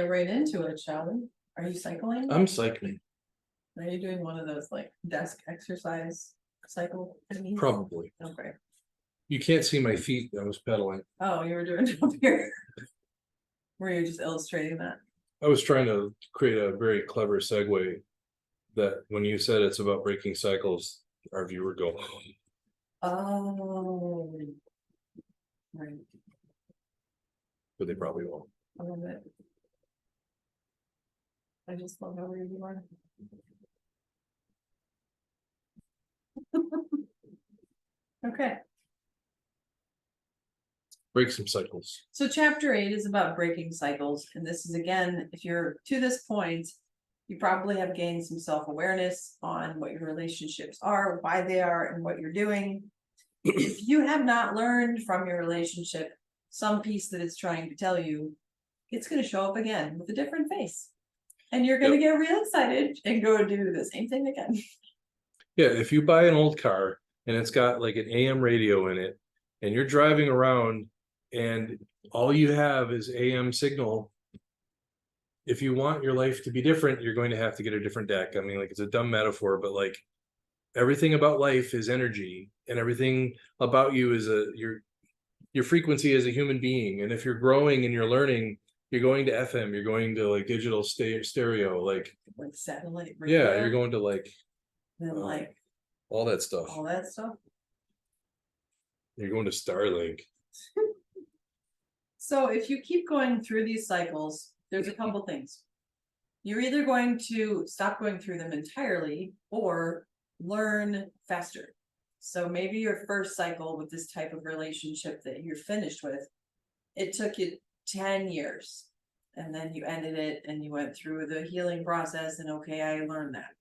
get right into it, shall we? Are you cycling? I'm cycling. Are you doing one of those like desk exercise cycle thingies? Probably. Okay. You can't see my feet. I was pedaling. Oh, you were doing it up here. Were you just illustrating that? I was trying to create a very clever segue that when you said it's about breaking cycles, our viewer go, Oh. Right. but they probably won't. I love it. I just love how weird you are. Okay. Break some cycles. So chapter 8 is about breaking cycles. And this is, again, if you're to this point, you probably have gained some self-awareness on what your relationships are, why they are, and what you're doing. If you have not learned from your relationship some piece that it's trying to tell you, it's going to show up again with a different face. And you're going to get real excited and go do the same thing again. Yeah, if you buy an old car and it's got like an AM radio in it, and you're driving around and all you have is AM signal, if you want your life to be different, you're going to have to get a different deck. I mean, like, it's a dumb metaphor, but like everything about life is energy, and everything about you is your frequency as a human being. And if you're growing and you're learning, you're going to FM, you're going to like digital stereo, like satellite radio. Yeah, you're going to like all that stuff. All that stuff. You're going to Starlink. So if you keep going through these cycles, there's a couple things. You're either going to stop going through them entirely or learn faster. So maybe your first cycle with this type of relationship that you're finished with, it took you 10 years, and then you ended it and you went through the healing process and okay, I learned that.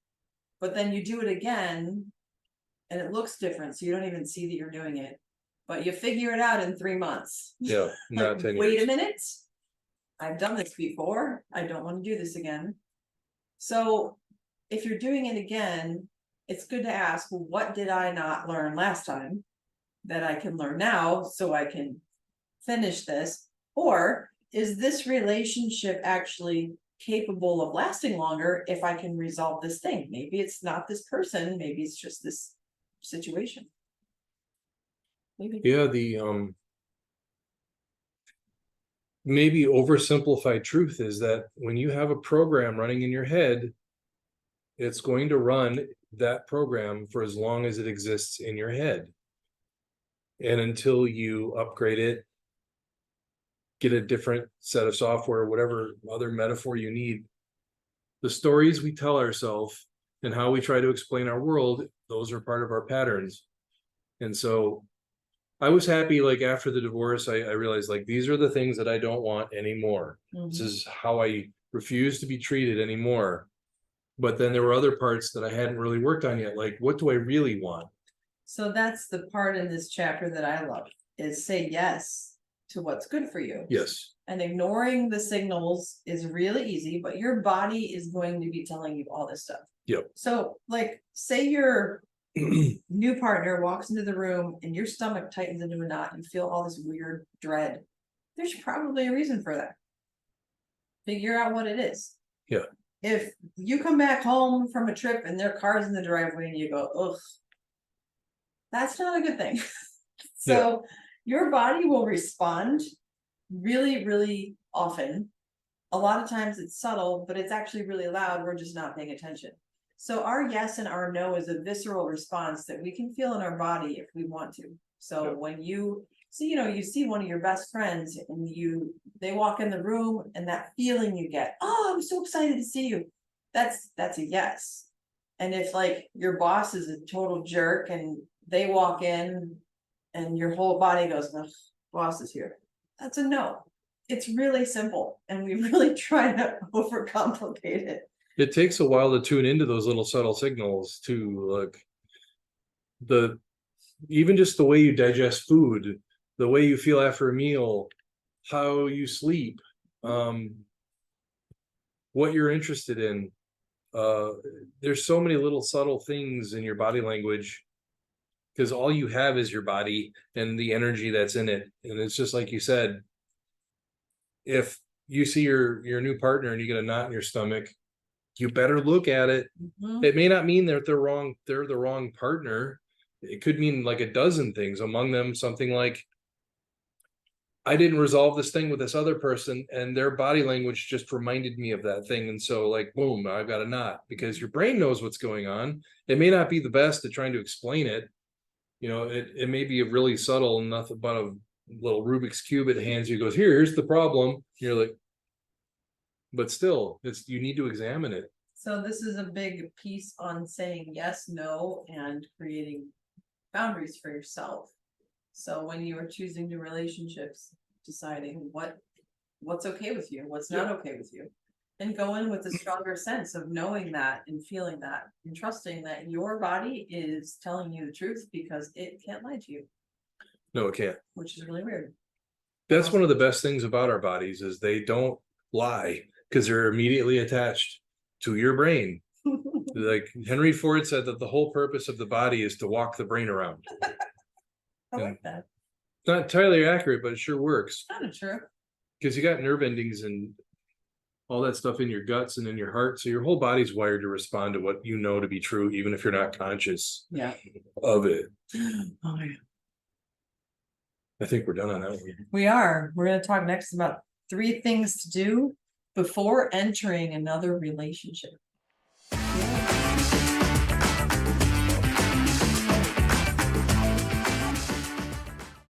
But then you do it again and it looks different, so you don't even see that you're doing it, but you figure it out in 3 months. Yeah, not Like, 10 years. wait a minute, I've done this before, I don't want to do this again. So if you're doing it again, it's good to ask, well, what did I not learn last time that I can learn now so I can finish this? Or is this relationship actually capable of lasting longer if I can resolve this thing? Maybe it's not this person, maybe it's just this situation. Maybe. Yeah, the maybe oversimplified truth is that when you have a program running in your head, it's going to run that program for as long as it exists in your head. And until you upgrade it, get a different set of software, whatever other metaphor you need, the stories we tell ourselves and how we try to explain our world, those are part of our patterns. And so I was happy, like after the divorce, I realized like these are the things that I don't want anymore. This is how I refuse to be treated anymore. But then there were other parts that I hadn't really worked on yet. Like, what do I really want? So that's the part in this chapter that I love, is say yes to what's good for you. Yes. And ignoring the signals is really easy, but your body is going to be telling you all this stuff. Yep. So like, say your new partner walks into the room and your stomach tightens into a knot, you feel all this weird dread. There's probably a reason for that. Figure out what it is. Yeah. If you come back home from a trip and their car's in the driveway and you go, ugh, that's not a good thing. So your body will respond really, really often. A lot of times it's subtle, but it's actually really loud. We're just not paying attention. So our yes and our no is a visceral response that we can feel in our body if we want to. So when you see, you see one of your best friends and they walk in the room and that feeling you get, oh, I'm so excited to see you. That's a yes. And if like your boss is a total jerk and they walk in and your whole body goes, oh, boss is here, that's a no. It's really simple. And we really try to overcomplicate it. It takes a while to tune into those little subtle signals to like even just the way you digest food, the way you feel after a meal, how you sleep, what you're interested in. There's so many little subtle things in your body language because all you have is your body and the energy that's in it. And it's just like you said, if you see your new partner and you get a knot in your stomach, you better look at it. Mhm. It may not mean that they're the wrong partner. It could mean like a dozen things, among them something like, I didn't resolve this thing with this other person and their body language just reminded me of that thing. And so like, boom, I've got a knot, because your brain knows what's going on. It may not be the best at trying to explain it. It may be a really subtle, nothing but a little Rubik's cube it hands you, goes, here's the problem. You're like, but still, you need to examine it. So this is a big piece on saying yes, no, and creating boundaries for yourself. So when you are choosing new relationships, deciding what's okay with you, what's not okay with you, and go in with a stronger sense of knowing that and feeling that and trusting that your body is telling you the truth, because it can't lie to you. No, it can't. Which is really weird. That's one of the best things about our bodies, is they don't lie, because they're immediately attached to your brain. Like Henry Ford said, that the whole purpose of the body is to walk the brain around. I like that. It's not entirely accurate, but it sure works. Kind of true. Because you got nerve endings and all that stuff in your guts and in your heart. So your whole body's wired to respond to what you know to be true, even if you're not conscious of it. Oh, yeah. I think we're done on that one. We are. We're going to talk next about 3 things to do before entering another relationship.